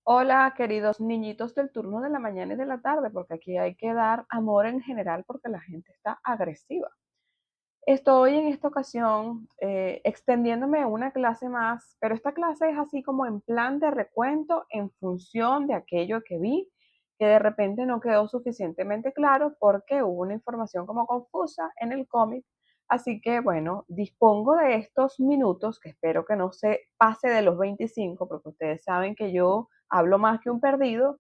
Hola, queridos niñitos del turno de la mañana y de la tarde, porque aquí hay que dar amor en general porque la gente está agresiva. Estoy en esta ocasión extendiéndome una clase más, pero esta clase es así como en plan de recuento en función de aquello que vi, que de repente no quedó suficientemente claro porque hubo una información como confusa en el cómic. Así que bueno, dispongo de estos minutos, que espero que no se pase de los 25, porque ustedes saben que yo hablo más que un perdido,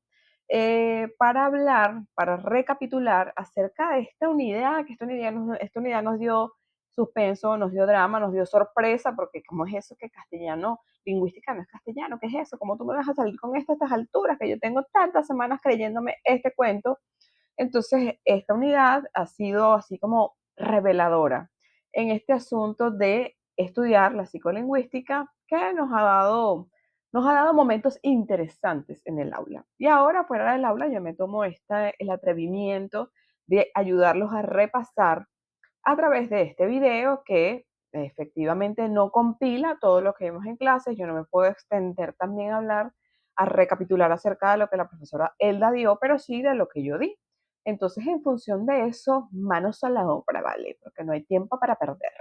para hablar, para recapitular acerca de esta unidad, que esta unidad nos dio suspenso, nos dio drama, nos dio sorpresa, porque ¿cómo es eso que castellano, lingüística no es castellano? ¿Qué es eso? ¿Cómo tú me vas a salir con esto a estas alturas? Que yo tengo tantas semanas creyéndome este cuento. Entonces, esta unidad ha sido así como reveladora en este asunto de estudiar la psicolingüística que nos ha dado momentos interesantes en el aula. Y ahora, fuera del aula, yo me tomo el atrevimiento de ayudarlos a repasar a través de este video que efectivamente no compila todo lo que vimos en clases. Yo no me puedo extender también a hablar, a recapitular acerca de lo que la profesora Elda dio, pero sí de lo que yo di. Entonces, en función de eso, manos a la obra, ¿vale? Porque no hay tiempo para perder.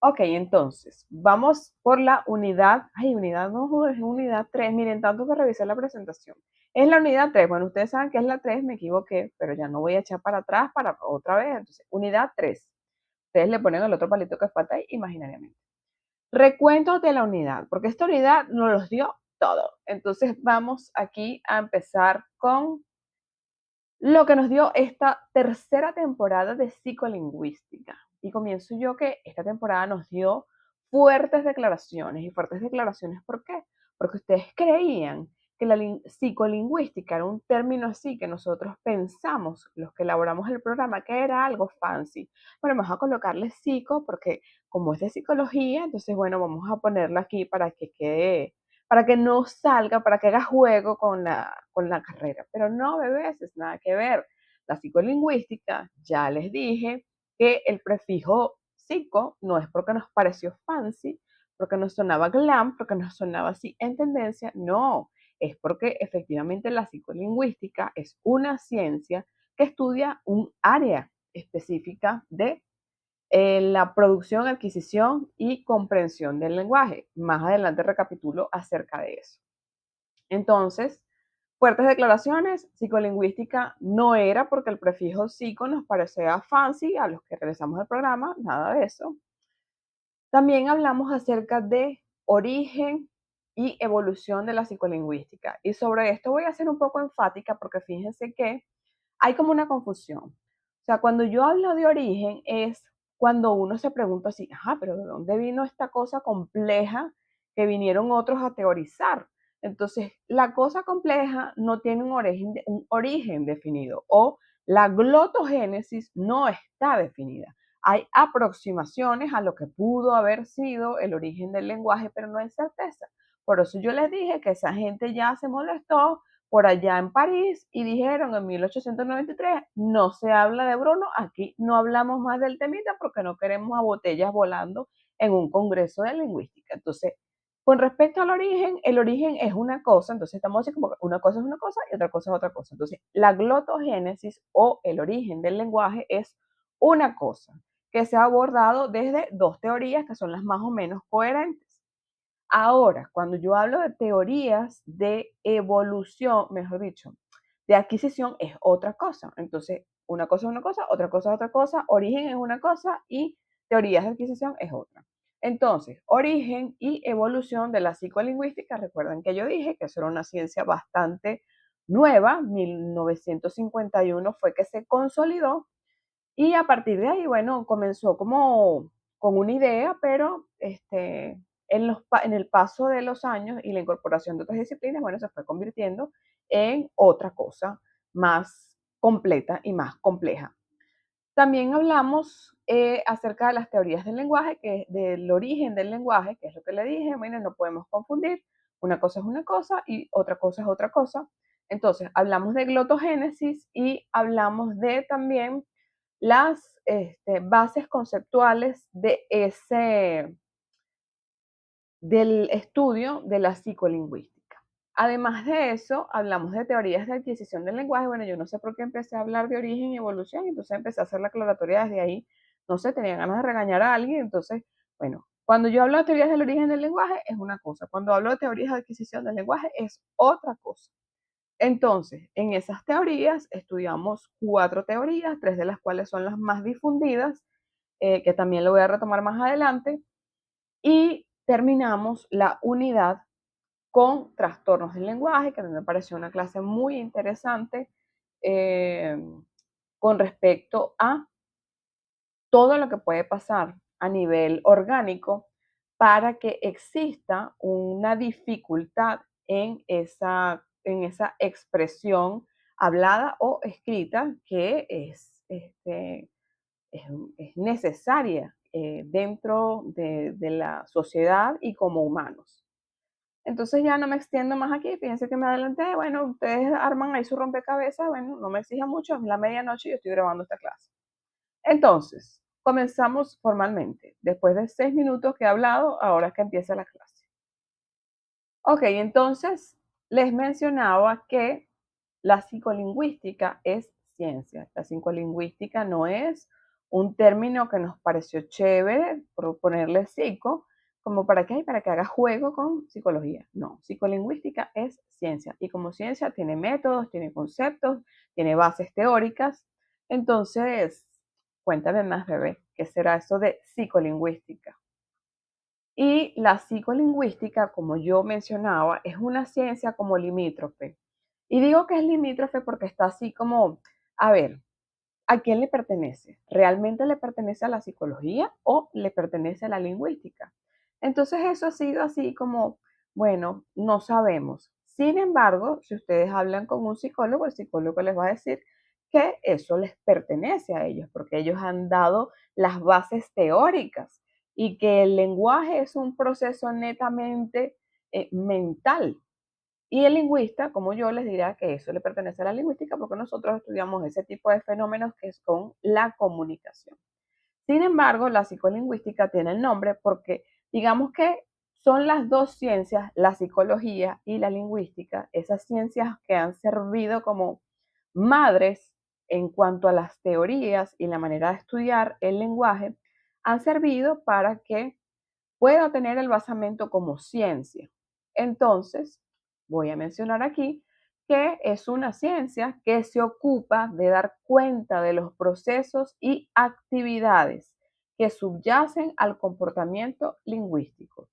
Ok, entonces, vamos por la unidad. Ay, unidad no, es unidad 3. Miren, tanto que revisé la presentación. Es la unidad 3. Bueno, ustedes saben que es la 3, me equivoqué, pero ya no voy a echar para atrás para otra vez. Entonces, unidad 3. Ustedes le ponen el otro palito que falta ahí imaginariamente. Recuento de la unidad, porque esta unidad nos los dio todo. Entonces, vamos aquí a empezar con lo que nos dio esta tercera temporada de psicolingüística. Y comienzo yo que esta temporada nos dio fuertes declaraciones. ¿Y fuertes declaraciones por qué? Porque ustedes creían que la psicolingüística era un término así que nosotros pensamos, los que elaboramos el programa, que era algo fancy. Bueno, vamos a colocarle psico porque como es de psicología, entonces bueno, vamos a ponerlo aquí para que quede, para que no salga, para que haga juego con la carrera. Pero no, bebés, es nada que ver. La psicolingüística, ya les dije que el prefijo psico no es porque nos pareció fancy, porque nos sonaba glam, porque nos sonaba así en tendencia, no, es porque efectivamente la psicolingüística es una ciencia que estudia un área específica de la producción, adquisición y comprensión del lenguaje. Más adelante recapitulo acerca de eso. Entonces, fuertes declaraciones, psicolingüística no era porque el prefijo psico nos parecía fancy a los que realizamos el programa, nada de eso. También hablamos acerca de origen y evolución de la psicolingüística. Y sobre esto voy a ser un poco enfática porque fíjense que hay como una confusión. O sea, cuando yo hablo de origen es cuando uno se pregunta así, ajá, pero ¿de dónde vino esta cosa compleja que vinieron otros a teorizar? Entonces, la cosa compleja no tiene un origen definido o la glotogénesis no está definida. Hay aproximaciones a lo que pudo haber sido el origen del lenguaje, pero no hay certeza. Por eso yo les dije que esa gente ya se molestó por allá en París y dijeron en 1893, no se habla de Bruno, aquí no hablamos más del temita porque no queremos a botellas volando en un congreso de lingüística. Entonces, con respecto al origen, el origen es una cosa, entonces estamos así como una cosa es una cosa y otra cosa es otra cosa. Entonces, la glotogénesis o el origen del lenguaje es una cosa que se ha abordado desde dos teorías que son las más o menos coherentes. Ahora, cuando yo hablo de teorías de evolución, mejor dicho, de adquisición es otra cosa. Entonces, una cosa es una cosa, otra cosa es otra cosa, origen es una cosa y teorías de adquisición es otra. Entonces, origen y evolución de la psicolingüística, recuerden que yo dije que eso era una ciencia bastante nueva, 1951 fue que se consolidó y a partir de ahí, bueno, comenzó como con una idea, pero en el paso de los años y la incorporación de otras disciplinas, bueno, se fue convirtiendo en otra cosa más completa y más compleja. También hablamos acerca de las teorías del lenguaje, del origen del lenguaje, que es lo que le dije, bueno, no podemos confundir, una cosa es una cosa y otra cosa es otra cosa. Entonces, hablamos de glotogénesis y hablamos de también las bases conceptuales del estudio de la psicolingüística. Además de eso, hablamos de teorías de adquisición del lenguaje. Bueno, yo no sé por qué empecé a hablar de origen y evolución, entonces empecé a hacer la aclaratoria desde ahí. No sé, tenía ganas de regañar a alguien, entonces, bueno, cuando yo hablo de teorías del origen del lenguaje es una cosa, cuando hablo de teorías de adquisición del lenguaje es otra cosa. Entonces, en esas teorías estudiamos 4 teorías, 3 de las cuales son las más difundidas, que también lo voy a retomar más adelante, y terminamos la unidad con trastornos del lenguaje, que a mí me pareció una clase muy interesante eh, con respecto a todo lo que puede pasar a nivel orgánico para que exista una dificultad en esa expresión hablada o escrita que es, es necesaria dentro de la sociedad y como humanos. Entonces ya no me extiendo más aquí, fíjense que me adelanté, bueno, ustedes arman ahí su rompecabezas, bueno, no me exijan mucho, es la medianoche y yo estoy grabando esta clase. Entonces, comenzamos formalmente. Después de 6 minutos que he hablado, ahora es que empieza la clase. Ok, entonces les mencionaba que la psicolingüística es ciencia. La psicolingüística no es un término que nos pareció chévere por ponerle psico, como para qué, para que haga juego con psicología. No, psicolingüística es ciencia y como ciencia tiene métodos, tiene conceptos, tiene bases teóricas. Entonces, cuéntame más, bebé, ¿qué será eso de psicolingüística? Y la psicolingüística, como yo mencionaba, es una ciencia como limítrofe. Y digo que es limítrofe porque está así como, a ver, ¿a quién le pertenece? ¿Realmente le pertenece a la psicología o le pertenece a la lingüística? Entonces eso ha sido así como, bueno, no sabemos. Sin embargo, si ustedes hablan con un psicólogo, el psicólogo les va a decir que eso les pertenece a ellos, porque ellos han dado las bases teóricas y que el lenguaje es un proceso netamente mental. Y el lingüista, como yo, les dirá que eso le pertenece a la lingüística porque nosotros estudiamos ese tipo de fenómenos que es con la comunicación. Sin embargo, la psicolingüística tiene el nombre porque digamos que son las dos ciencias, la psicología y la lingüística, esas ciencias que han servido como madres en cuanto a las teorías y la manera de estudiar el lenguaje, han servido para que pueda tener el basamento como ciencia. Entonces, voy a mencionar aquí que es una ciencia que se ocupa de dar cuenta de los procesos y actividades que subyacen al comportamiento lingüístico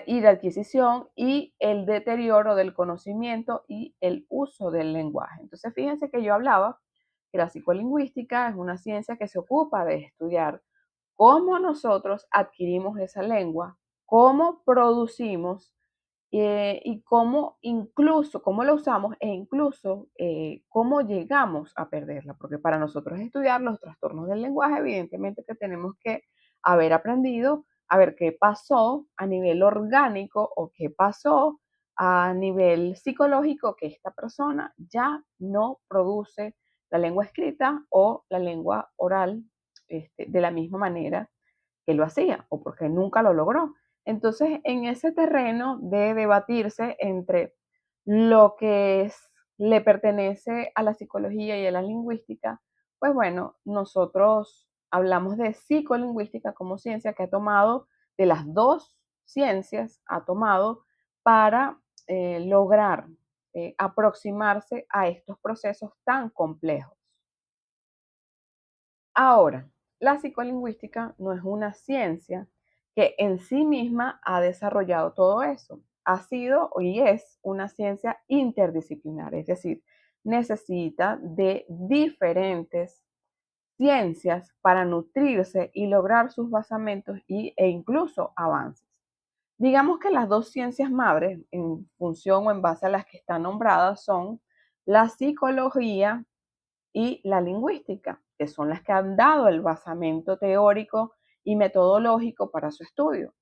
y de adquisición y el deterioro del conocimiento y el uso del lenguaje. Entonces, fíjense que yo hablaba que la psicolingüística es una ciencia que se ocupa de estudiar cómo nosotros adquirimos esa lengua, cómo producimos y cómo incluso, cómo la usamos e incluso cómo llegamos a perderla. Porque para nosotros estudiar los trastornos del lenguaje, evidentemente que tenemos que haber aprendido a ver qué pasó a nivel orgánico o qué pasó a nivel psicológico que esta persona ya no produce la lengua escrita o la lengua oral de la misma manera que lo hacía o porque nunca lo logró. Entonces, en ese terreno de debatirse entre lo que le pertenece a la psicología y a la lingüística, pues bueno, nosotros hablamos de psicolingüística como ciencia que ha tomado de las dos ciencias, ha tomado para lograr aproximarse a estos procesos tan complejos. Ahora, la psicolingüística no es una ciencia que en sí misma ha desarrollado todo eso. Ha sido y es una ciencia interdisciplinar, es decir, necesita de diferentes ciencias para nutrirse y lograr sus basamentos e incluso avances. Digamos que las dos ciencias madres, en función o en base a las que están nombradas, son la psicología y la lingüística, que son las que han dado el basamento teórico y metodológico para su estudio.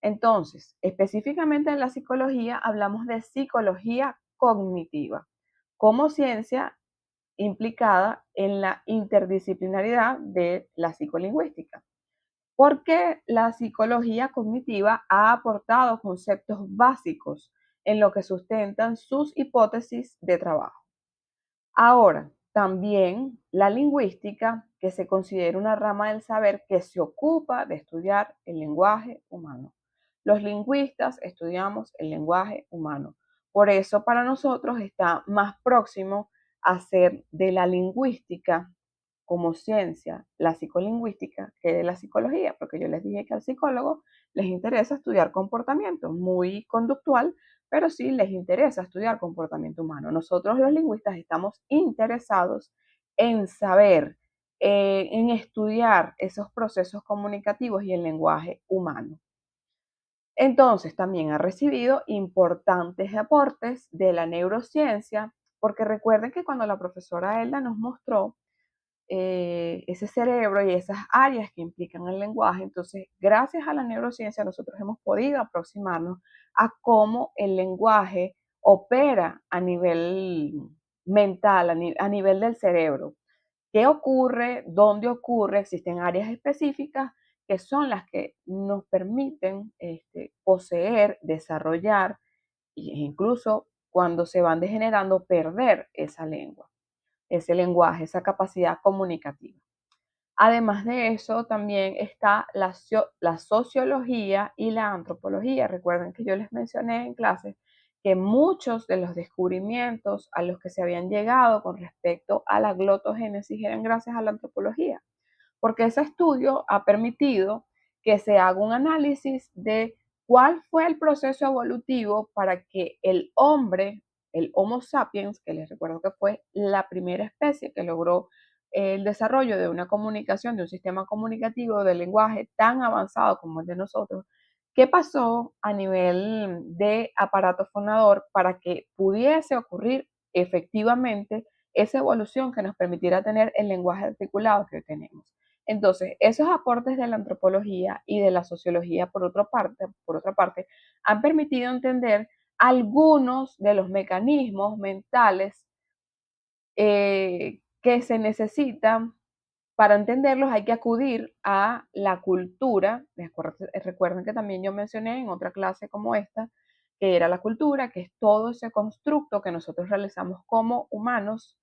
Entonces, específicamente en la psicología hablamos de psicología cognitiva como ciencia implicada en la interdisciplinaridad de la psicolingüística, porque la psicología cognitiva ha aportado conceptos básicos en lo que sustentan sus hipótesis de trabajo. Ahora, también la lingüística, que se considera una rama del saber que se ocupa de estudiar el lenguaje humano. Los lingüistas estudiamos el lenguaje humano. Por eso para nosotros está más próximo hacer de la lingüística como ciencia, la psicolingüística, que de la psicología, porque yo les dije que al psicólogo les interesa estudiar comportamiento, muy conductual, pero sí les interesa estudiar comportamiento humano. Nosotros los lingüistas estamos interesados en saber, en estudiar esos procesos comunicativos y el lenguaje humano. Entonces, también ha recibido importantes aportes de la neurociencia, porque recuerden que cuando la profesora Elda nos mostró ese cerebro y esas áreas que implican el lenguaje. Entonces, gracias a la neurociencia, nosotros hemos podido aproximarnos a cómo el lenguaje opera a nivel mental, a nivel del cerebro. ¿Qué ocurre? ¿Dónde ocurre? Existen áreas específicas que son las que nos permiten poseer, desarrollar e incluso cuando se van degenerando, perder esa lengua, ese lenguaje, esa capacidad comunicativa. Además de eso, también está la sociología y la antropología. Recuerden que yo les mencioné en clase que muchos de los descubrimientos a los que se habían llegado con respecto a la glotogénesis eran gracias a la antropología, porque ese estudio ha permitido que se haga un análisis de cuál fue el proceso evolutivo para que el hombre, el Homo sapiens, que les recuerdo que fue la primera especie que logró el desarrollo de una comunicación, de un sistema comunicativo de lenguaje tan avanzado como el de nosotros, qué pasó a nivel de aparato fonador para que pudiese ocurrir efectivamente esa evolución que nos permitiera tener el lenguaje articulado que tenemos. Entonces, esos aportes de la antropología y de la sociología, por otra parte, han permitido entender algunos de los mecanismos mentales que se necesitan. Para entenderlos hay que acudir a la cultura. Recuerden que también yo mencioné en otra clase como esta, que era la cultura, que es todo ese constructo que nosotros realizamos como humanos,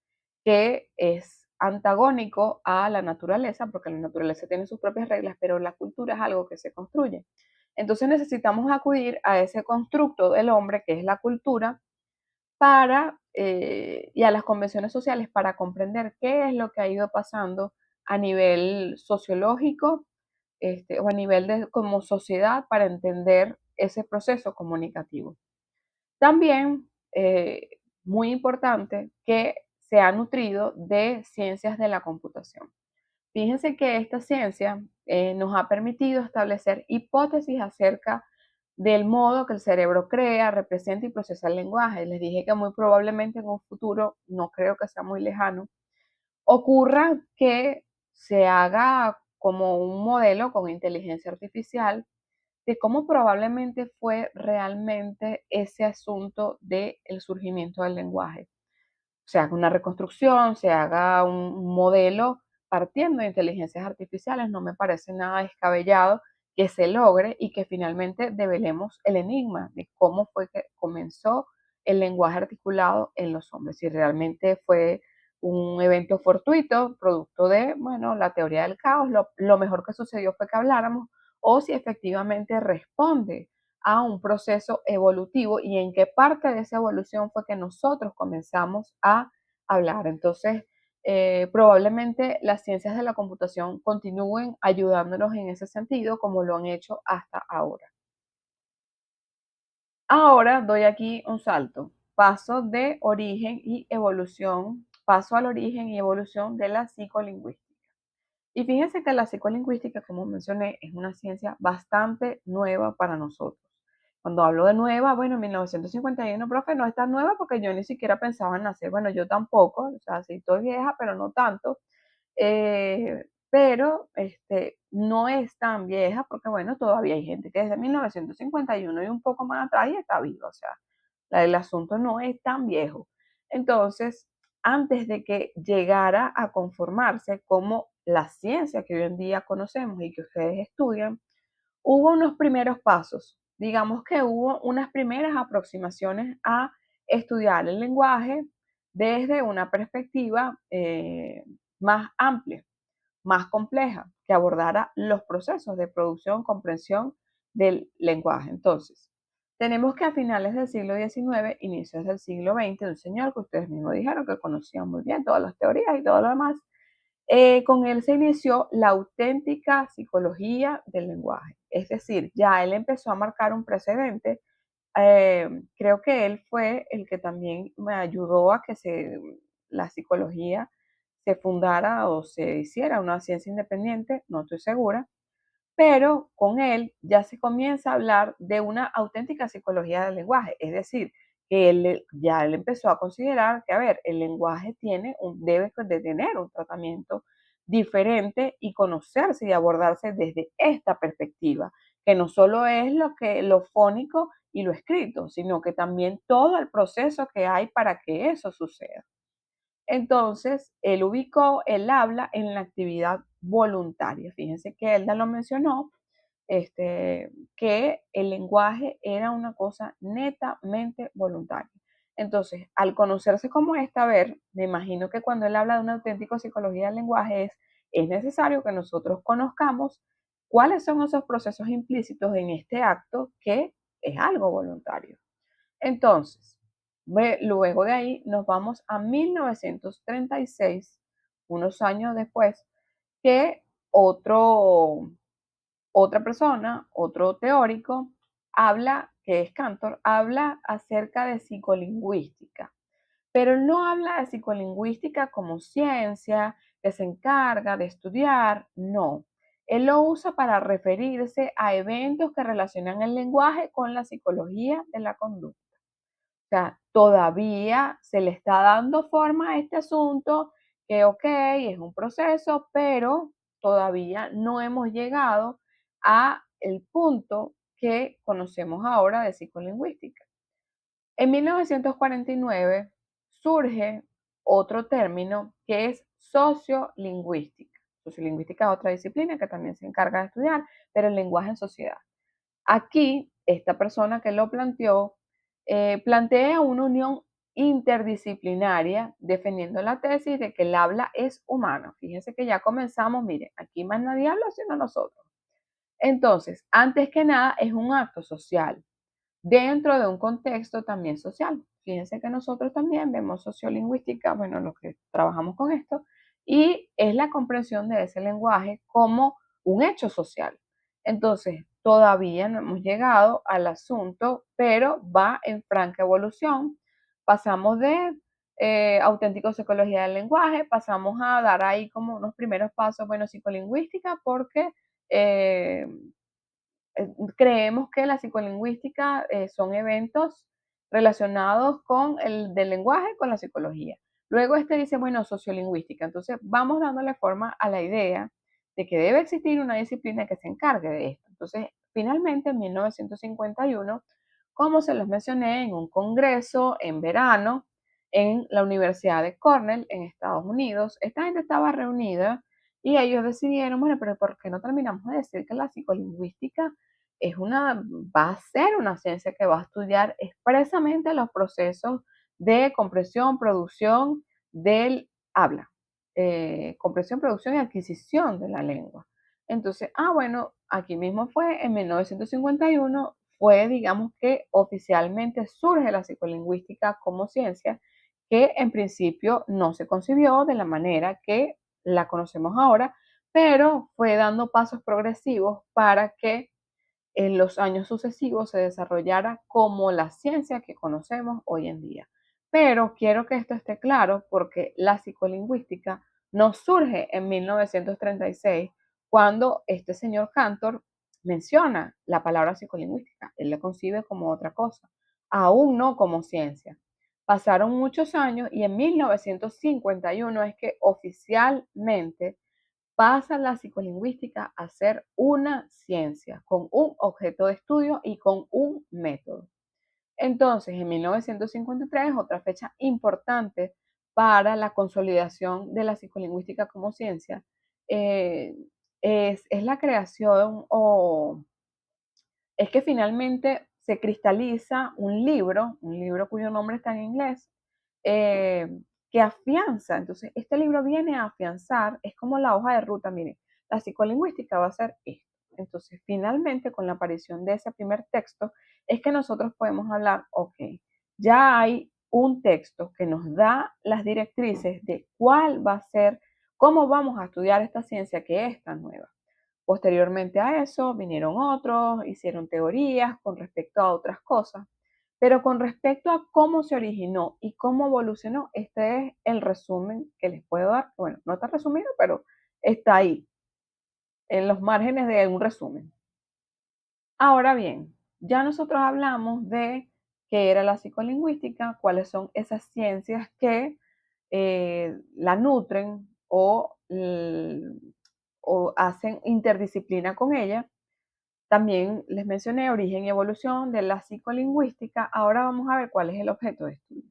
que es antagónico a la naturaleza, porque la naturaleza tiene sus propias reglas, pero la cultura es algo que se construye. Entonces necesitamos acudir a ese constructo del hombre, que es la cultura, y a las convenciones sociales para comprender qué es lo que ha ido pasando a nivel sociológico, o a nivel de como sociedad para entender ese proceso comunicativo. También, muy importante, que se ha nutrido de ciencias de la computación. Fíjense que esta ciencia nos ha permitido establecer hipótesis acerca del modo que el cerebro crea, representa y procesa el lenguaje. Les dije que muy probablemente en un futuro, no creo que sea muy lejano, ocurra que se haga como un modelo con inteligencia artificial de cómo probablemente fue realmente ese asunto del surgimiento del lenguaje. Se haga una reconstrucción, se haga un modelo partiendo de inteligencias artificiales, no me parece nada descabellado que se logre y que finalmente develemos el enigma de cómo fue que comenzó el lenguaje articulado en los hombres, si realmente fue un evento fortuito, producto de, bueno, la teoría del caos, lo mejor que sucedió fue que habláramos, o si efectivamente responde a un proceso evolutivo y en qué parte de esa evolución fue que nosotros comenzamos a hablar. Entonces, probablemente las ciencias de la computación continúen ayudándonos en ese sentido como lo han hecho hasta ahora. Ahora doy aquí un salto. Paso de origen y evolución, paso al origen y evolución de la psicolingüística. Y fíjense que la psicolingüística, como mencioné, es una ciencia bastante nueva para nosotros. Cuando hablo de nueva, bueno, en 1951, profe, no es tan nueva porque yo ni siquiera pensaba en nacer. Bueno, yo tampoco, o sea, sí estoy vieja, pero no tanto. Pero no es tan vieja porque, bueno, todavía hay gente que desde 1951 y un poco más atrás y está viva. O sea, el asunto no es tan viejo. Entonces, antes de que llegara a conformarse como la ciencia que hoy en día conocemos y que ustedes estudian, hubo unos primeros pasos digamos que hubo unas primeras aproximaciones a estudiar el lenguaje desde una perspectiva más amplia, más compleja, que abordara los procesos de producción, comprensión del lenguaje. Entonces, tenemos que a finales del siglo XIX, inicios del siglo XX, un señor que ustedes mismos dijeron que conocían muy bien todas las teorías y todo lo demás, con él se inició la auténtica psicología del lenguaje. Es decir, ya él empezó a marcar un precedente. Creo que él fue el que también me ayudó a que la psicología se fundara o se hiciera una ciencia independiente, no estoy segura, pero con él ya se comienza a hablar de una auténtica psicología del lenguaje, es decir, que él empezó a considerar que, a ver, el lenguaje debe de tener un tratamiento diferente y conocerse y abordarse desde esta perspectiva, que no solo es lo fónico y lo escrito, sino que también todo el proceso que hay para que eso suceda. Entonces, él ubicó el habla en la actividad voluntaria. Fíjense que Elda lo mencionó, que el lenguaje era una cosa netamente voluntaria. Entonces, al conocerse como esta, a ver, me imagino que cuando él habla de una auténtica psicología del lenguaje es necesario que nosotros conozcamos cuáles son esos procesos implícitos en este acto que es algo voluntario. Entonces, luego de ahí nos vamos a 1936, unos años después, que otra persona, otro teórico, que es Cantor, habla acerca de psicolingüística, pero él no habla de psicolingüística como ciencia que se encarga de estudiar, no. Él lo usa para referirse a eventos que relacionan el lenguaje con la psicología de la conducta. O sea, todavía se le está dando forma a este asunto, que ok, es un proceso, pero todavía no hemos llegado a el punto que conocemos ahora de psicolingüística. En 1949 surge otro término que es sociolingüística. Sociolingüística es otra disciplina que también se encarga de estudiar, pero el lenguaje en sociedad. Aquí, esta persona que lo planteó, plantea una unión interdisciplinaria defendiendo la tesis de que el habla es humana. Fíjense que ya comenzamos, miren, aquí más nadie habla sino nosotros. Entonces, antes que nada, es un acto social dentro de un contexto también social. Fíjense que nosotros también vemos sociolingüística, bueno, los que trabajamos con esto, y es la comprensión de ese lenguaje como un hecho social. Entonces, todavía no hemos llegado al asunto, pero va en franca evolución. Pasamos de auténtico psicología del lenguaje, pasamos a dar ahí como unos primeros pasos, bueno, psicolingüística, porque eh, creemos que la psicolingüística son eventos relacionados con el del lenguaje, con la psicología. Luego dice, bueno, sociolingüística. Entonces vamos dándole forma a la idea de que debe existir una disciplina que se encargue de esto. Entonces, finalmente, en 1951, como se los mencioné, en un congreso en verano en la Universidad de Cornell, en Estados Unidos, esta gente estaba reunida y ellos decidieron, bueno, pero ¿por qué no terminamos de decir que la psicolingüística va a ser una ciencia que va a estudiar expresamente los procesos de compresión, producción del habla, compresión, producción y adquisición de la lengua? Entonces, bueno, aquí mismo fue en 1951, fue, digamos que oficialmente surge la psicolingüística como ciencia, que en principio no se concibió de la manera que la conocemos ahora, pero fue dando pasos progresivos para que en los años sucesivos se desarrollara como la ciencia que conocemos hoy en día. Pero quiero que esto esté claro porque la psicolingüística no surge en 1936 cuando este señor Cantor menciona la palabra psicolingüística. Él la concibe como otra cosa, aún no como ciencia. Pasaron muchos años y en 1951 es que oficialmente pasa la psicolingüística a ser una ciencia con un objeto de estudio y con un método. Entonces, en 1953, otra fecha importante para la consolidación de la psicolingüística como ciencia, eh, es la creación es que finalmente se cristaliza un libro cuyo nombre está en inglés, eh, que afianza. Entonces, este libro viene a afianzar, es como la hoja de ruta, miren, la psicolingüística va a ser esto. Entonces, finalmente, con la aparición de ese primer texto, es que nosotros podemos hablar, ok, ya hay un texto que nos da las directrices de cuál va a ser, cómo vamos a estudiar esta ciencia que es tan nueva. Posteriormente a eso vinieron otros, hicieron teorías con respecto a otras cosas, pero con respecto a cómo se originó y cómo evolucionó, este es el resumen que les puedo dar. Bueno, no está resumido, pero está ahí, en los márgenes de un resumen. Ahora bien, ya nosotros hablamos de qué era la psicolingüística, cuáles son esas ciencias que la nutren o hacen interdisciplina con ella. También les mencioné origen y evolución de la psicolingüística. Ahora vamos a ver cuál es el objeto de estudio.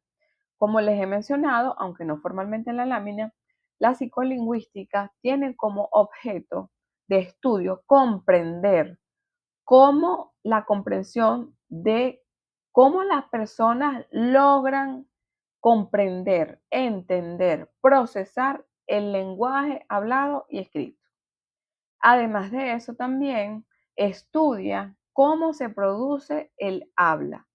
Como les he mencionado, aunque no formalmente en la lámina, la psicolingüística tiene como objeto de estudio comprender cómo la comprensión de cómo las personas logran comprender, entender, procesar el lenguaje hablado y escrito. Además de eso, también estudia cómo se produce el habla.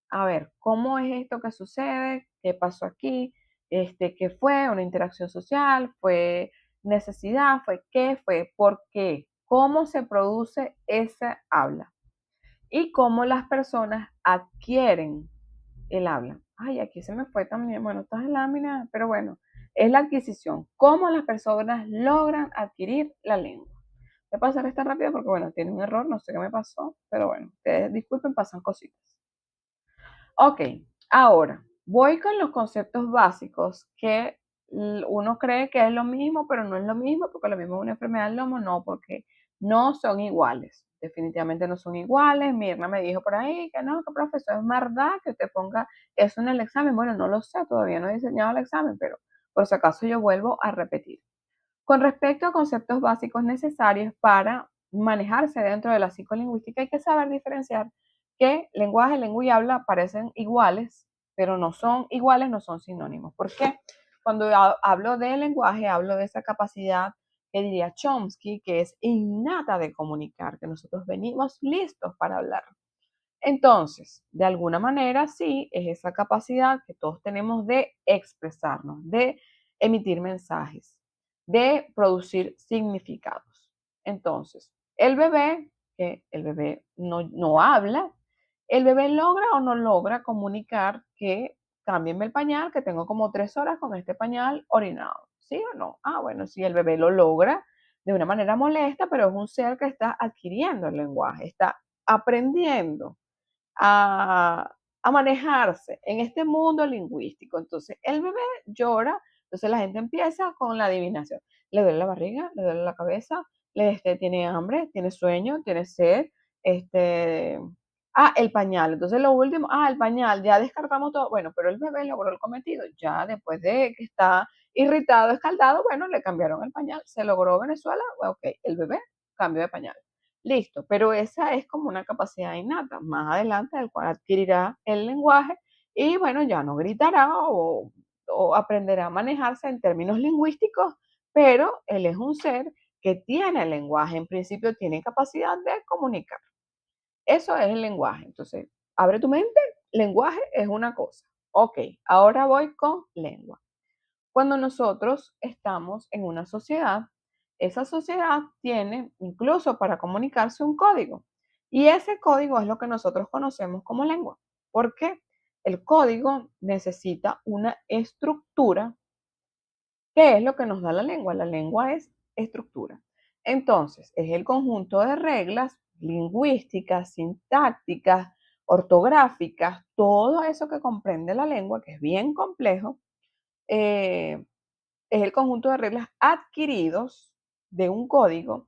A ver, ¿cómo es esto que sucede? ¿Qué pasó aquí? ¿Qué fue? ¿Una interacción social? ¿Fue necesidad? ¿Fue qué? ¿Fue por qué? ¿Cómo se produce esa habla? Y cómo las personas adquieren el habla. Ay, aquí se me fue también. Bueno, esta es lámina, pero bueno, es la adquisición. ¿Cómo las personas logran adquirir la lengua? Voy a pasar esta rápido porque, bueno, tiene un error, no sé qué me pasó, pero bueno, ustedes disculpen, pasan cositas. Ok, ahora voy con los conceptos básicos que uno cree que es lo mismo, pero no es lo mismo, porque lo mismo es una enfermedad del lomo, no, porque no son iguales. Definitivamente no son iguales. Mirna me dijo por ahí que no, que profesor, es verdad que usted ponga eso en el examen. Bueno, no lo sé, todavía no he diseñado el examen, pero por si acaso yo vuelvo a repetir. Con respecto a conceptos básicos necesarios para manejarse dentro de la psicolingüística, hay que saber diferenciar que lenguaje, lengua y habla parecen iguales, pero no son iguales, no son sinónimos. ¿Por qué? Cuando hablo de lenguaje, hablo de esa capacidad que diría Chomsky, que es innata de comunicar, que nosotros venimos listos para hablar. Entonces, de alguna manera, sí, es esa capacidad que todos tenemos de expresarnos, de emitir mensajes, de producir significados. Entonces, el bebé, que el bebé no habla, el bebé logra o no logra comunicar que cámbienme el pañal, que tengo como 3 horas con este pañal orinado. ¿Sí o no? Ah, bueno, sí, el bebé lo logra de una manera molesta, pero es un ser que está adquiriendo el lenguaje, está aprendiendo a manejarse en este mundo lingüístico. Entonces, el bebé llora, entonces la gente empieza con la adivinación. Le duele la barriga, le duele la cabeza, tiene hambre, tiene sueño, tiene sed, este, el pañal. Entonces, lo último, el pañal, ya descartamos todo. Bueno, pero el bebé logró el cometido. Ya después de que está irritado, escaldado, bueno, le cambiaron el pañal. Se logró Venezuela, ok, el bebé cambió de pañal. Listo, pero esa es como una capacidad innata. Más adelante, el cual adquirirá el lenguaje y bueno, ya no gritará o aprenderá a manejarse en términos lingüísticos, pero él es un ser que tiene el lenguaje, en principio tiene capacidad de comunicar. Eso es el lenguaje. Entonces, abre tu mente, lenguaje es una cosa. Ok, ahora voy con lengua. Cuando nosotros estamos en una sociedad, esa sociedad tiene incluso para comunicarse un código. Y ese código es lo que nosotros conocemos como lengua. ¿Por qué? El código necesita una estructura. ¿Qué es lo que nos da la lengua? La lengua es estructura. Entonces, es el conjunto de reglas lingüísticas, sintácticas, ortográficas, todo eso que comprende la lengua, que es bien complejo, eh, es el conjunto de reglas adquiridos de un código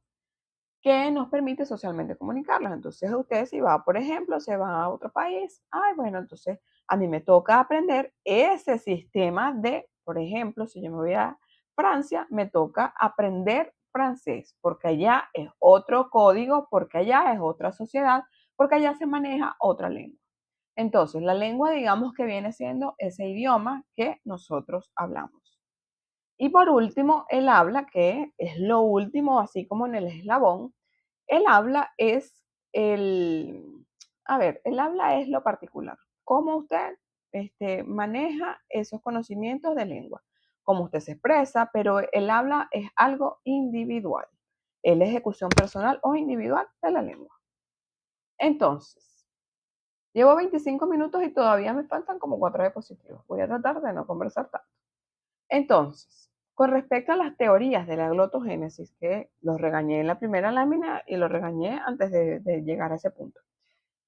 que nos permite socialmente comunicarlas. Entonces, usted si va, por ejemplo, se va a otro país, bueno, entonces a mí me toca aprender ese sistema de, por ejemplo, si yo me voy a Francia, me toca aprender francés, porque allá es otro código, porque allá es otra sociedad, porque allá se maneja otra lengua. Entonces, la lengua, digamos que viene siendo ese idioma que nosotros hablamos. Y por último, el habla, que es lo último, así como en el eslabón. El habla es el habla es lo particular. Cómo usted maneja esos conocimientos de lengua, cómo usted se expresa, pero el habla es algo individual. Es la ejecución personal o individual de la lengua. Entonces, llevo 25 minutos y todavía me faltan como 4 diapositivas. Voy a tratar de no conversar tanto. Entonces, con respecto a las teorías de la glotogénesis, que los regañé en la primera lámina y los regañé antes de llegar a ese punto.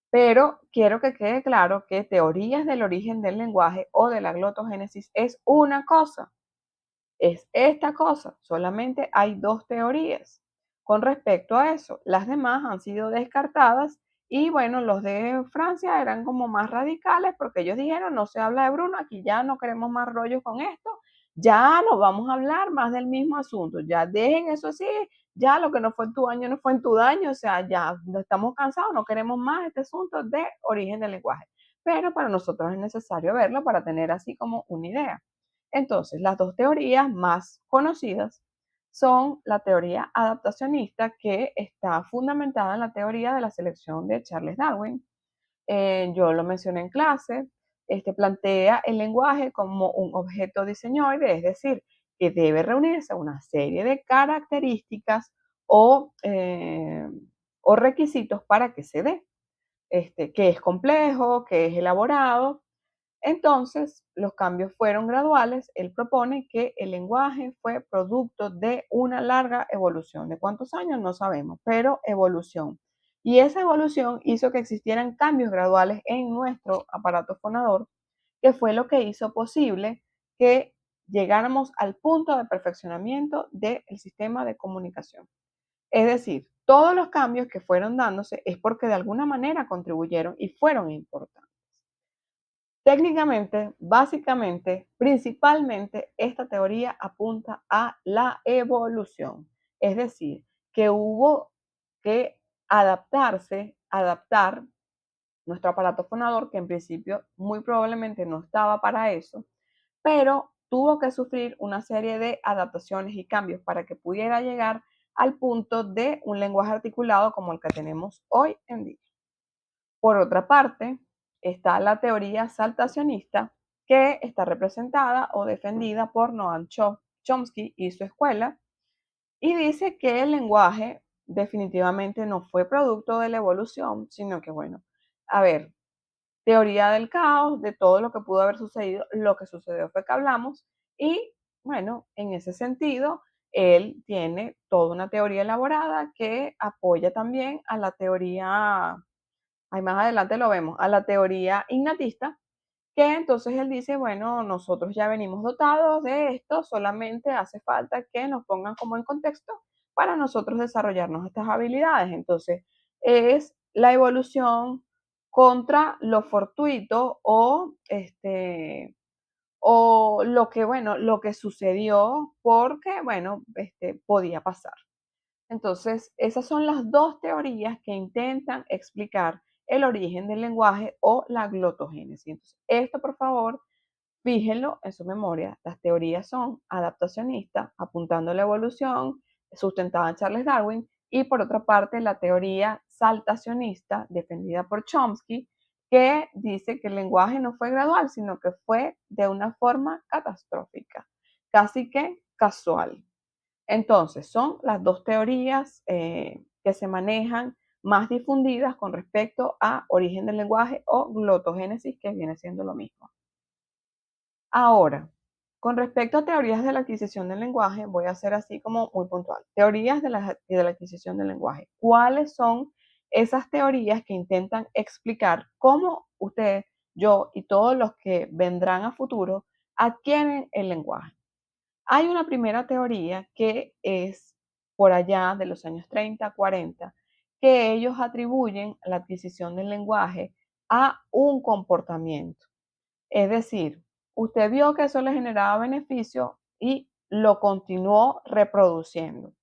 Pero quiero que quede claro que teorías del origen del lenguaje o de la glotogénesis es una cosa, es esta cosa. Solamente hay dos teorías con respecto a eso. Las demás han sido descartadas y bueno, los de Francia eran como más radicales porque ellos dijeron, no se habla de Bruno, aquí ya no queremos más rollos con esto, ya no vamos a hablar más del mismo asunto, ya dejen eso así, ya lo que no fue en tu año no fue en tu daño, o sea, ya estamos cansados, no queremos más este asunto de origen del lenguaje. Pero para nosotros es necesario verlo para tener así como una idea. Entonces, las dos teorías más conocidas son la teoría adaptacionista, que está fundamentada en la teoría de la selección de Charles Darwin. Yo lo mencioné en clase. Plantea el lenguaje como un objeto diseñoide, es decir, que debe reunirse una serie de características o requisitos para que se dé. Que es complejo, que es elaborado. Entonces, los cambios fueron graduales. Él propone que el lenguaje fue producto de una larga evolución. ¿De cuántos años? No sabemos, pero evolución. Y esa evolución hizo que existieran cambios graduales en nuestro aparato fonador, que fue lo que hizo posible que llegáramos al punto de perfeccionamiento del sistema de comunicación. Es decir, todos los cambios que fueron dándose es porque de alguna manera contribuyeron y fueron importantes. Técnicamente, básicamente, principalmente, esta teoría apunta a la evolución, es decir, que hubo que adaptar nuestro aparato fonador, que en principio muy probablemente no estaba para eso, pero tuvo que sufrir una serie de adaptaciones y cambios para que pudiera llegar al punto de un lenguaje articulado como el que tenemos hoy en día. Por otra parte, está la teoría saltacionista, que está representada o defendida por Noam Chomsky y su escuela, y dice que el lenguaje definitivamente no fue producto de la evolución, sino que, bueno, a ver, teoría del caos, de todo lo que pudo haber sucedido, lo que sucedió fue que hablamos, y bueno, en ese sentido, él tiene toda una teoría elaborada que apoya también a la teoría, ahí más adelante lo vemos, a la teoría innatista, que entonces él dice, bueno, nosotros ya venimos dotados de esto, solamente hace falta que nos pongan como en contexto para nosotros desarrollarnos estas habilidades. Entonces, es la evolución contra lo fortuito o lo que, bueno, lo que sucedió porque, bueno, podía pasar. Entonces, esas son las dos teorías que intentan explicar el origen del lenguaje o la glotogénesis. Entonces, esto, por favor, fíjenlo en su memoria. Las teorías son adaptacionistas, apuntando a la evolución, sustentada en Charles Darwin, y por otra parte, la teoría saltacionista, defendida por Chomsky, que dice que el lenguaje no fue gradual, sino que fue de una forma catastrófica, casi que casual. Entonces, son las dos teorías que se manejan más difundidas con respecto a origen del lenguaje o glotogénesis, que viene siendo lo mismo. Ahora, con respecto a teorías de la adquisición del lenguaje, voy a hacer así como muy puntual. Teorías de la adquisición del lenguaje. ¿Cuáles son esas teorías que intentan explicar cómo usted, yo y todos los que vendrán a futuro adquieren el lenguaje? Hay una primera teoría que es por allá de los años 30, 40, que ellos atribuyen la adquisición del lenguaje a un comportamiento. Es decir, usted vio que eso le generaba beneficio y lo continuó reproduciendo.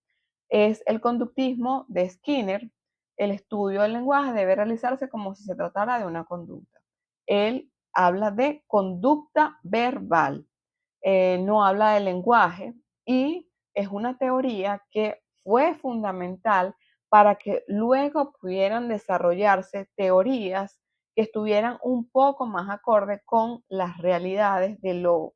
Es el conductismo de Skinner. el estudio del lenguaje debe realizarse como si se tratara de una conducta. Él habla de conducta verbal, no habla del lenguaje, y es una teoría que fue fundamental para que luego pudieran desarrollarse teorías que estuvieran un poco más acorde con las realidades de lo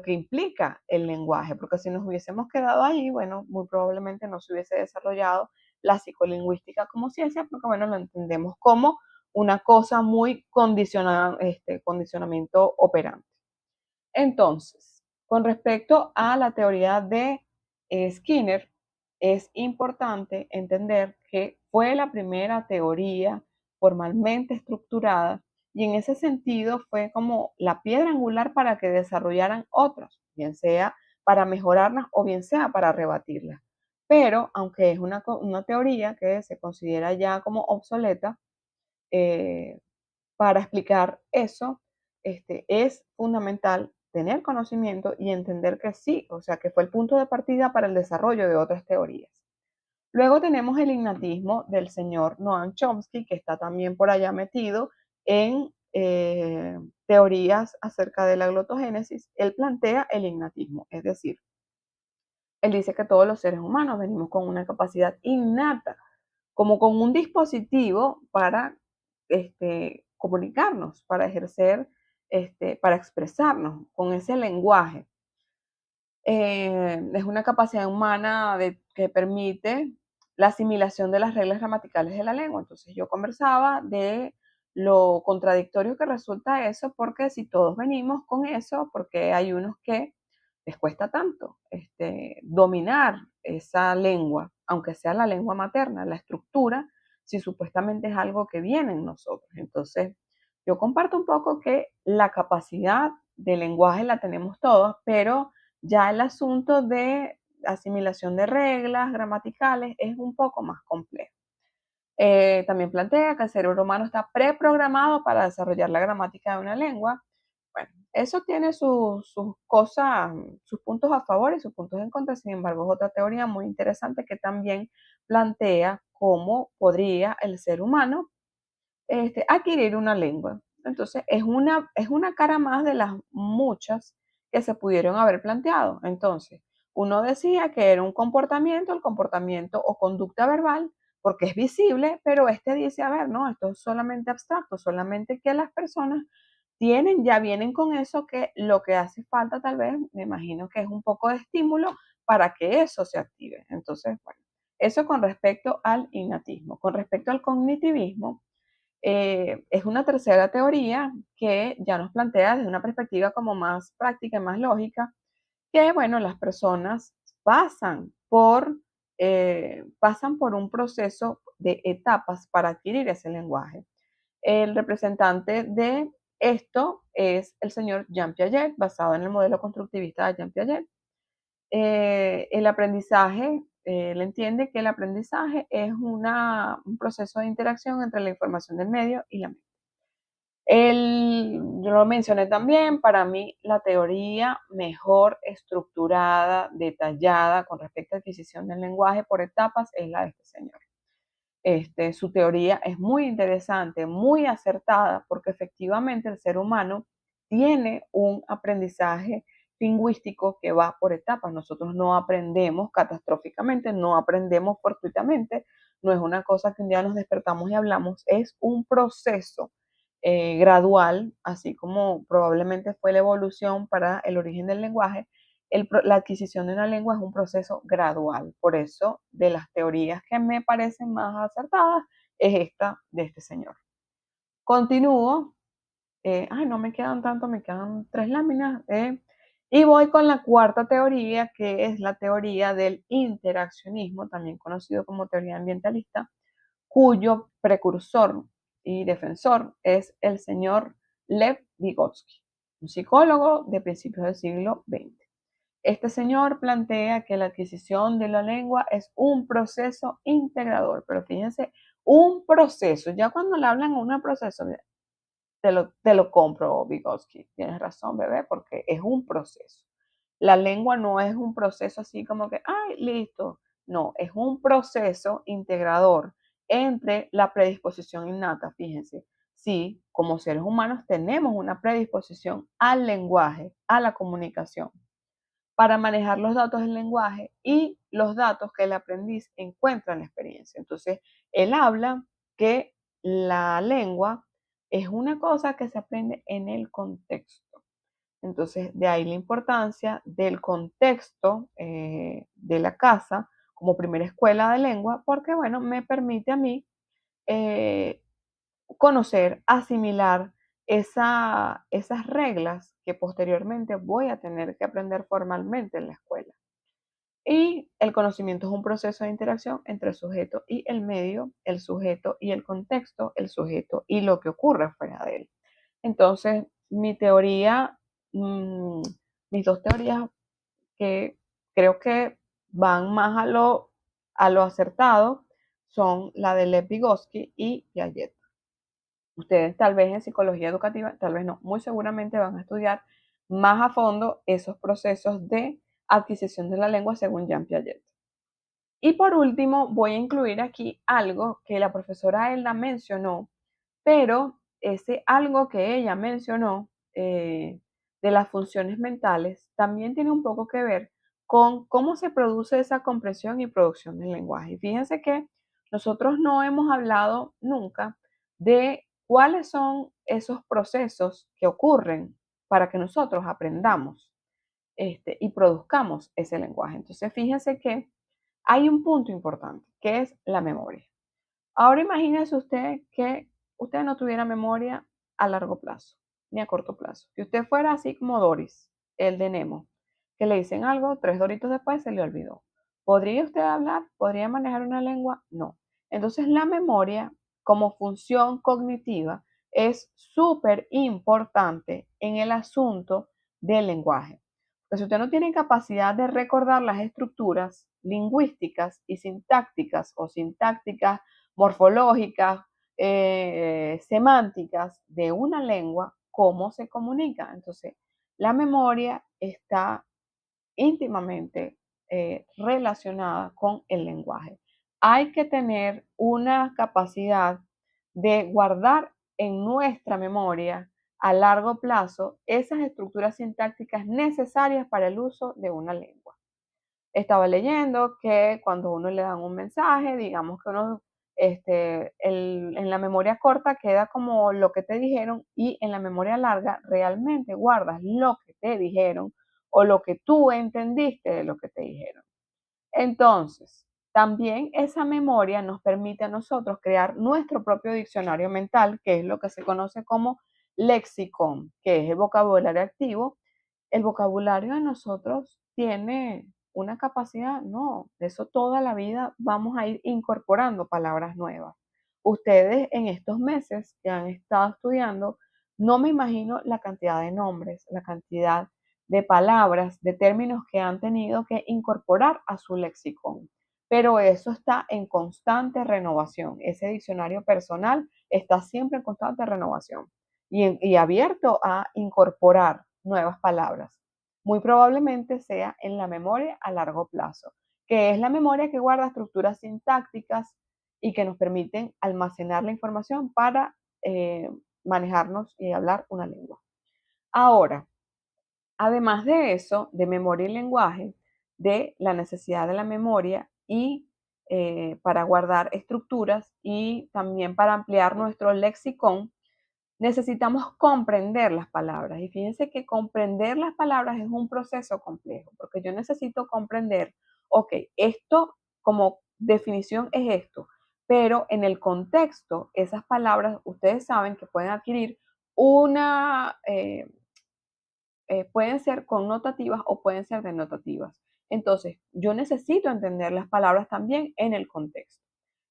que implica el lenguaje, porque si nos hubiésemos quedado ahí, bueno, muy probablemente no se hubiese desarrollado la psicolingüística como ciencia, porque bueno, lo entendemos como una cosa muy condicionada, condicionamiento operante. Entonces, con respecto a la teoría de Skinner, es importante entender que fue la primera teoría formalmente estructurada y en ese sentido fue como la piedra angular para que desarrollaran otras, bien sea para mejorarlas o bien sea para rebatirlas. Pero aunque es una teoría que se considera ya como obsoleta, eh, para explicar eso, es fundamental tener conocimiento y entender que sí, o sea, que fue el punto de partida para el desarrollo de otras teorías. Luego tenemos el ignatismo del señor Noam Chomsky, que está también por allá metido en teorías acerca de la glotogénesis. Él plantea el ignatismo, es decir, él dice que todos los seres humanos venimos con una capacidad innata, como con un dispositivo para comunicarnos, para ejercer, para expresarnos con ese lenguaje. Es una capacidad humana que permite la asimilación de las reglas gramaticales de la lengua. Entonces yo conversaba de lo contradictorio que resulta eso, porque si todos venimos con eso, porque hay unos que les cuesta tanto dominar esa lengua, aunque sea la lengua materna, la estructura, si supuestamente es algo que viene en nosotros. Entonces, yo comparto un poco que la capacidad de lenguaje la tenemos todos, pero ya el asunto de asimilación de reglas gramaticales es un poco más complejo. También plantea que el cerebro humano está preprogramado para desarrollar la gramática de una lengua. Bueno, eso tiene sus cosas, sus puntos a favor y sus puntos en contra. Sin embargo, es otra teoría muy interesante que también plantea cómo podría el ser humano adquirir una lengua. Entonces, es una cara más de las muchas que se pudieron haber planteado. Entonces, uno decía que era un comportamiento, el comportamiento o conducta verbal, porque es visible, pero este dice, a ver, no, esto es solamente abstracto, solamente que las personas tienen, ya vienen con eso, que lo que hace falta tal vez, me imagino que es un poco de estímulo para que eso se active. Entonces, bueno, eso con respecto al innatismo. Con respecto al cognitivismo, es una tercera teoría que ya nos plantea desde una perspectiva como más práctica y más lógica, que bueno, las personas pasan por un proceso de etapas para adquirir ese lenguaje. El representante de esto es el señor Jean Piaget, basado en el modelo constructivista de Jean Piaget. El aprendizaje, él entiende que el aprendizaje es un proceso de interacción entre la información del medio y la mente. Yo lo mencioné también, para mí la teoría mejor estructurada, detallada con respecto a adquisición del lenguaje por etapas es la de este señor. Su teoría es muy interesante, muy acertada, porque efectivamente el ser humano tiene un aprendizaje lingüístico que va por etapas. Nosotros no aprendemos catastróficamente, no aprendemos fortuitamente, no es una cosa que un día nos despertamos y hablamos, es un proceso gradual, así como probablemente fue la evolución para el origen del lenguaje. La adquisición de una lengua es un proceso gradual. Por eso, de las teorías que me parecen más acertadas, es esta de este señor. Continúo. No me quedan tanto, me quedan 3 láminas. Y voy con la cuarta teoría, que es la teoría del interaccionismo, también conocido como teoría ambientalista, cuyo precursor y defensor es el señor Lev Vygotsky, un psicólogo de principios del siglo XX. Este señor plantea que la adquisición de la lengua es un proceso integrador, pero fíjense, un proceso, ya cuando le hablan de un proceso, te lo compro, Vygotsky, tienes razón, bebé, porque es un proceso. La lengua no es un proceso así como que, ay, listo, no, es un proceso integrador entre la predisposición innata, fíjense. Sí, como seres humanos tenemos una predisposición al lenguaje, a la comunicación, para manejar los datos del lenguaje y los datos que el aprendiz encuentra en la experiencia. Entonces, él habla que la lengua es una cosa que se aprende en el contexto. Entonces, de ahí la importancia del contexto de la casa como primera escuela de lengua, porque, bueno, me permite a mí eh, conocer, asimilar esas reglas que posteriormente voy a tener que aprender formalmente en la escuela. Y el conocimiento es un proceso de interacción entre el sujeto y el medio, el sujeto y el contexto, el sujeto y lo que ocurre fuera de él. Entonces, mi teoría, mm, mis dos teorías que creo que van más a lo acertado son la de Lev Vygotsky y Piaget. Ustedes tal vez en psicología educativa, tal vez no, muy seguramente van a estudiar más a fondo esos procesos de adquisición de la lengua según Jean Piaget. Y por último, voy a incluir aquí algo que la profesora Elda mencionó, pero ese algo que ella mencionó de las funciones mentales también tiene un poco que ver con cómo se produce esa compresión y producción del lenguaje. Y fíjense que nosotros no hemos hablado nunca de cuáles son esos procesos que ocurren para que nosotros aprendamos y produzcamos ese lenguaje. Entonces, fíjense que hay un punto importante, que es la memoria. Ahora imagínese usted que usted no tuviera memoria a largo plazo, ni a corto plazo. Que usted fuera así como Doris, el de Nemo, que le dicen algo, 3 doritos después se le olvidó. ¿Podría usted hablar? ¿Podría manejar una lengua? No. Entonces la memoria como función cognitiva es súper importante en el asunto del lenguaje. Porque si usted no tiene capacidad de recordar las estructuras lingüísticas y sintácticas o sintácticas morfológicas, semánticas de una lengua, cómo se comunica. Entonces, la memoria está íntimamente relacionada con el lenguaje. Hay que tener una capacidad de guardar en nuestra memoria a largo plazo esas estructuras sintácticas necesarias para el uso de una lengua. Estaba leyendo que cuando uno le dan un mensaje, digamos que uno, en la memoria corta queda como lo que te dijeron y en la memoria larga realmente guardas lo que te dijeron o lo que tú entendiste de lo que te dijeron. Entonces, también esa memoria nos permite a nosotros crear nuestro propio diccionario mental, que es lo que se conoce como lexicon, que es el vocabulario activo. El vocabulario de nosotros tiene una capacidad, no, de eso toda la vida vamos a ir incorporando palabras nuevas. Ustedes en estos meses que han estado estudiando, no me imagino la cantidad de nombres, la cantidad de palabras, de términos que han tenido que incorporar a su lexicón. Pero eso está en constante renovación. Ese diccionario personal está siempre en constante renovación y abierto a incorporar nuevas palabras. Muy probablemente sea en la memoria a largo plazo, que es la memoria que guarda estructuras sintácticas y que nos permiten almacenar la información para manejarnos y hablar una lengua. Ahora, además de eso, de memoria y lenguaje, de la necesidad de la memoria y para guardar estructuras y también para ampliar nuestro lexicón, necesitamos comprender las palabras. Y fíjense que comprender las palabras es un proceso complejo, porque yo necesito comprender, ok, esto como definición es esto, pero en el contexto, esas palabras, ustedes saben que pueden adquirir una, pueden ser connotativas o pueden ser denotativas. Entonces, yo necesito entender las palabras también en el contexto.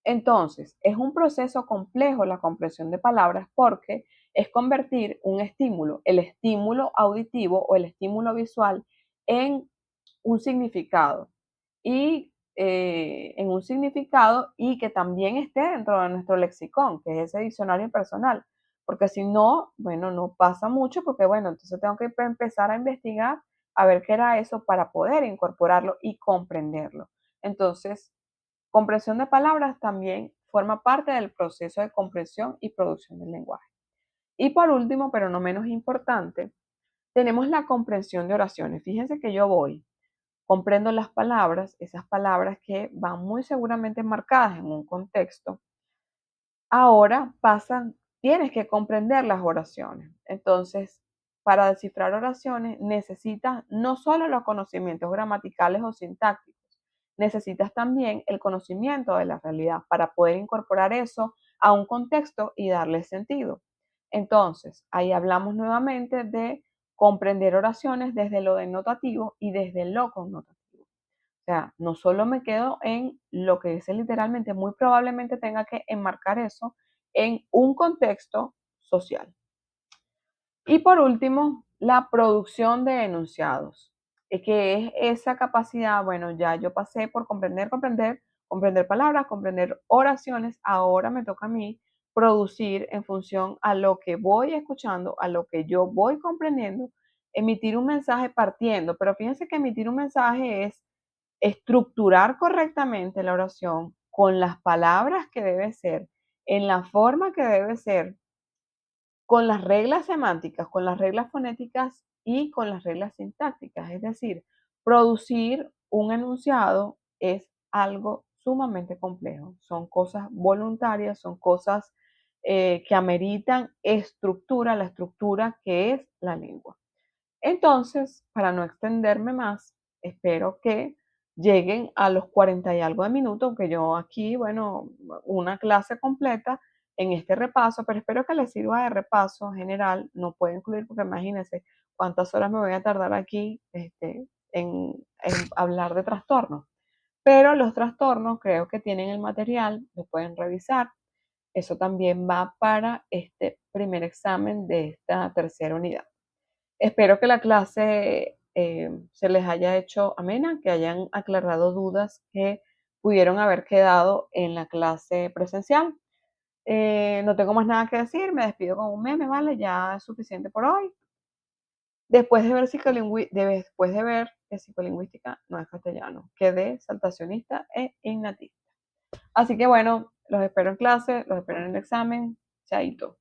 Entonces, es un proceso complejo la comprensión de palabras porque es convertir un estímulo, el estímulo auditivo o el estímulo visual, en un significado y en un significado y que también esté dentro de nuestro lexicón, que es ese diccionario personal. Porque si no, bueno, no pasa mucho porque, bueno, entonces tengo que empezar a investigar a ver qué era eso para poder incorporarlo y comprenderlo. Entonces, comprensión de palabras también forma parte del proceso de comprensión y producción del lenguaje. Y por último, pero no menos importante, tenemos la comprensión de oraciones. Fíjense que yo comprendo las palabras, esas palabras que van muy seguramente marcadas en un contexto. Ahora tienes que comprender las oraciones. Entonces, para descifrar oraciones necesitas no solo los conocimientos gramaticales o sintácticos, necesitas también el conocimiento de la realidad para poder incorporar eso a un contexto y darle sentido. Entonces, ahí hablamos nuevamente de comprender oraciones desde lo denotativo y desde lo connotativo. O sea, no solo me quedo en lo que dice literalmente, muy probablemente tenga que enmarcar eso en un contexto social. Y por último, la producción de enunciados, que es esa capacidad, bueno, ya yo pasé por comprender palabras, comprender oraciones, ahora me toca a mí producir en función a lo que voy escuchando, a lo que yo voy comprendiendo, emitir un mensaje partiendo, pero fíjense que emitir un mensaje es estructurar correctamente la oración con las palabras que debe ser, en la forma que debe ser, con las reglas semánticas, con las reglas fonéticas y con las reglas sintácticas. Es decir, producir un enunciado es algo sumamente complejo. Son cosas voluntarias, son cosas que ameritan estructura, la estructura que es la lengua. Entonces, para no extenderme más, espero que lleguen a los 40 y algo de minutos, aunque yo aquí, bueno, una clase completa en este repaso, pero espero que les sirva de repaso general. No puedo incluir porque imagínense cuántas horas me voy a tardar aquí en hablar de trastornos. Pero los trastornos creo que tienen el material, lo pueden revisar. Eso también va para este primer examen de esta tercera unidad. Espero que la clase se les haya hecho amena, que hayan aclarado dudas que pudieron haber quedado en la clase presencial. No tengo más nada que decir, me despido con un meme, ¿vale? Ya es suficiente por hoy. Después de ver, después de ver que psicolingüística no es castellano, quedé saltacionista e innatista. Así que bueno, los espero en clase, los espero en el examen. Chaito.